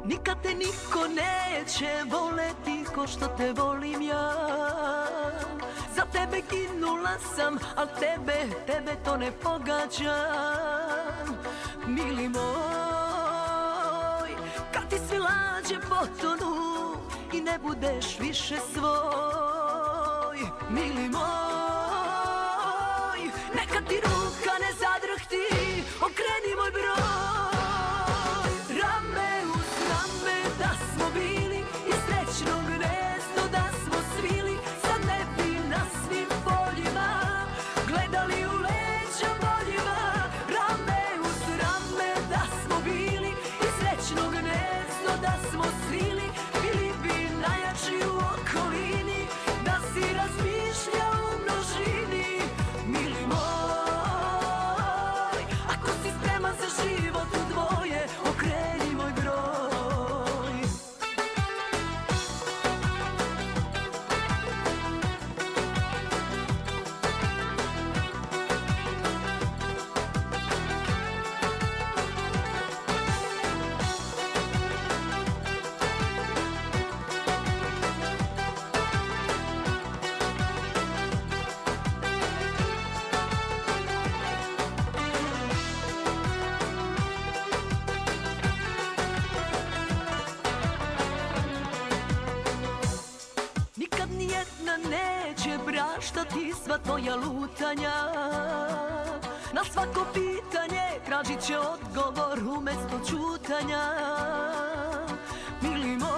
Nikad te niko neće voleti ko što te volim ja. Za tebe ginula sam, al tebe to ne pogađa. Mili moj, kad ti sve lađe potonu i ne budeš više svoj. Mili moj, neka ti ruka ne zadrhti, okreni moj broj. Rame uz rame da smo bili i srećno gnezdo da smo svili. Sad ne bi na svim poljima gledali u leđa boljima. Rame uz rame da smo bili i srećno gnezdo da smo svili. Bili bi najjači u okolini da si razmišljao u množini. Mili moj, ako si spreman za život u dvoje, okreni moj broj. Nikad nijedna neće praštati sva tvoja lutanja. Na svako pitanje tražit će odgovor umjesto ćutanja. Mili moj,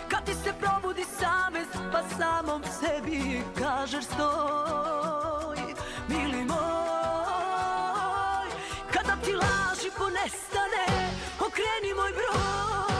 kad ti se probudi savest pa samom sebi kažeš stoj. Mili moj, kada ti laži ponestane, okreni moj broj.